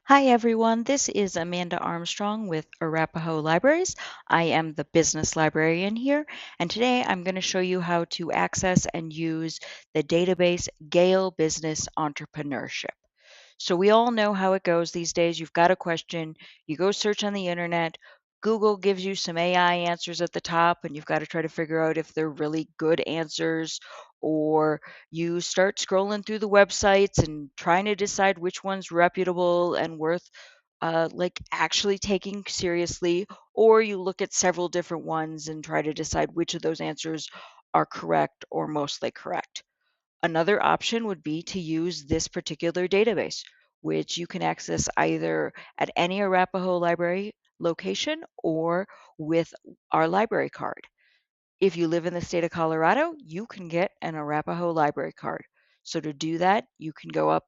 Hi, everyone. This is Amanda Armstrong with Arapahoe Libraries. I am the business librarian here, and today I'm going to show you how to access and use the database Gale Business Entrepreneurship. So we all know how it goes these days. You've got a question, you go search on the internet, Google gives you some AI answers at the top, and you've got to try to figure out if they're really good answers, or you start scrolling through the websites and trying to decide which one's reputable and worth like actually taking seriously, or you look at several different ones and try to decide which of those answers are correct or mostly correct. Another option would be to use this particular database, which you can access either at any Arapahoe Library location or with our library card. If you live in the state of Colorado, you can get an Arapahoe Library card. So to do that, you can go up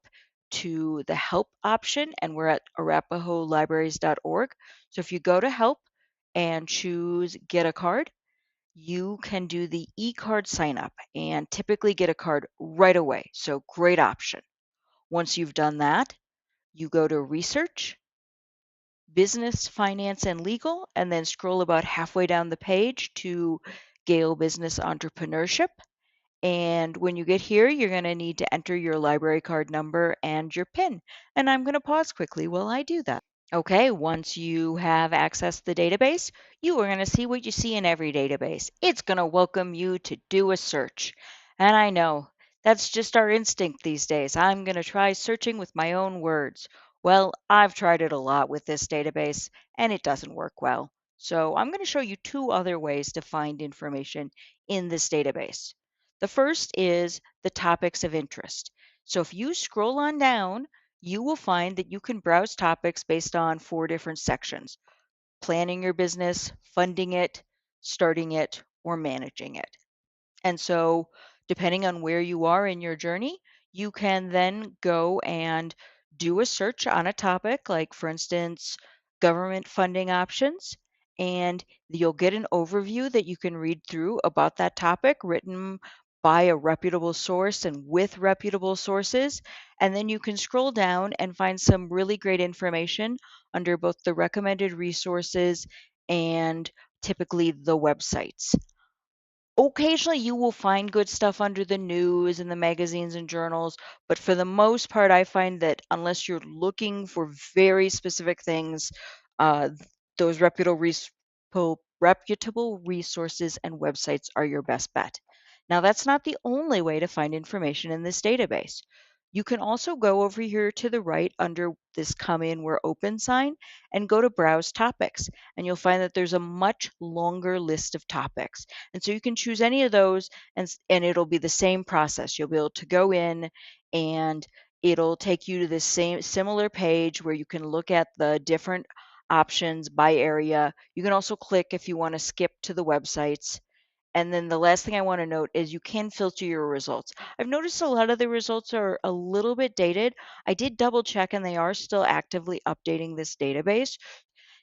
to the help option, and we're at arapahoelibraries.org. So if you go to help and choose get a card, you can do the e-card sign up and typically get a card right away. So great option. Once you've done that, you go to research, business, finance, and legal, and then scroll about halfway down the page to Gale Business Entrepreneurship. And when you get here, you're going to need to enter your library card number and your PIN. And I'm going to pause quickly while I do that. Okay, once you have accessed the database, you are going to see what you see in every database. It's going to welcome you to do a search. And I know that's just our instinct these days. I'm going to try searching with my own words. Well, I've tried it a lot with this database and it doesn't work well. So I'm going to show you two other ways to find information in this database. The first is the topics of interest. So if you scroll on down, you will find that you can browse topics based on four different sections: planning your business, funding it, starting it, or managing it. And so, depending on where you are in your journey, you can then go and do a search on a topic, like, for instance, government funding options. And you'll get an overview that you can read through about that topic, written by a reputable source and with reputable sources. And then you can scroll down and find some really great information under both the recommended resources and typically the websites. Occasionally, you will find good stuff under the news and the magazines and journals, but for the most part, I find that unless you're looking for very specific things, those reputable resources and websites are your best bet. Now, that's not the only way to find information in this database. You can also go over here to the right under this come in where open sign and go to browse topics, and you'll find that there's a much longer list of topics. And so you can choose any of those, and it'll be the same process. You'll be able to go in and it'll take you to the same similar page where you can look at the different options by area. You can also click if you want to skip to the websites. And then the last thing I want to note is you can filter your results. I've noticed a lot of the results are a little bit dated. I did double check and they are still actively updating this database.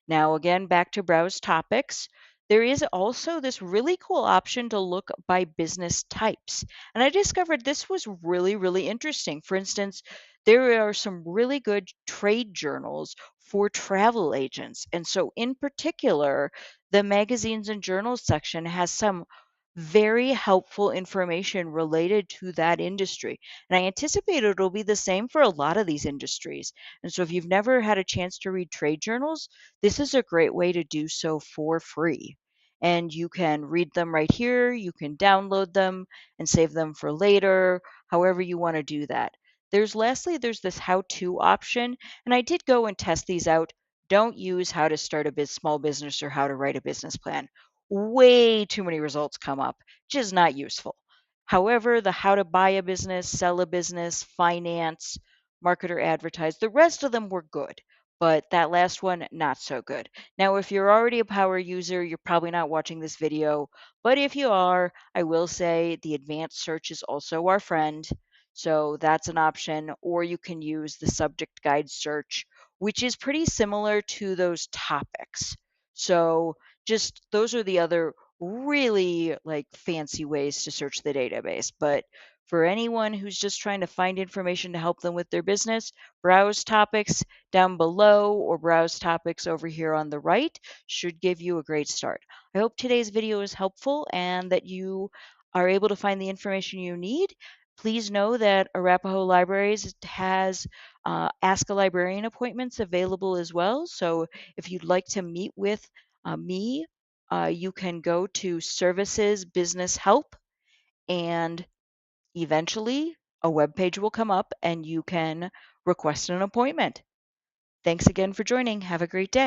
Now, again, back to browse topics. There is also this really cool option to look by business types. And I discovered this was really, really interesting. For instance, there are some really good trade journals for travel agents. And so, in particular, the magazines and journals section has some very helpful information related to that industry. And I anticipate it'll be the same for a lot of these industries. And so, if you've never had a chance to read trade journals, this is a great way to do so for free. And you can read them right here. You can download them and save them for later, however you want to do that. There's this how to option, and I did go and test these out. Don't use how to start a small business or how to write a business plan. Way too many results come up, just not useful. However, the how to buy a business, sell a business, finance, market or advertise, the rest of them were good, but that last one, not so good. Now, if you're already a power user, you're probably not watching this video, but if you are, I will say the advanced search is also our friend. So that's an option, or you can use the subject guide search, which is pretty similar to those topics. So just those are the other really like fancy ways to search the database. But For anyone who's just trying to find information to help them with their business, browse topics down below or browse topics over here on the right should give you a great start. I hope today's video is helpful and that you are able to find the information you need. Please know that Arapahoe Libraries has Ask a Librarian appointments available as well. So if you'd like to meet with me, you can go to Services Business Help, and eventually a web page will come up and you can request an appointment. Thanks again for joining. Have a great day.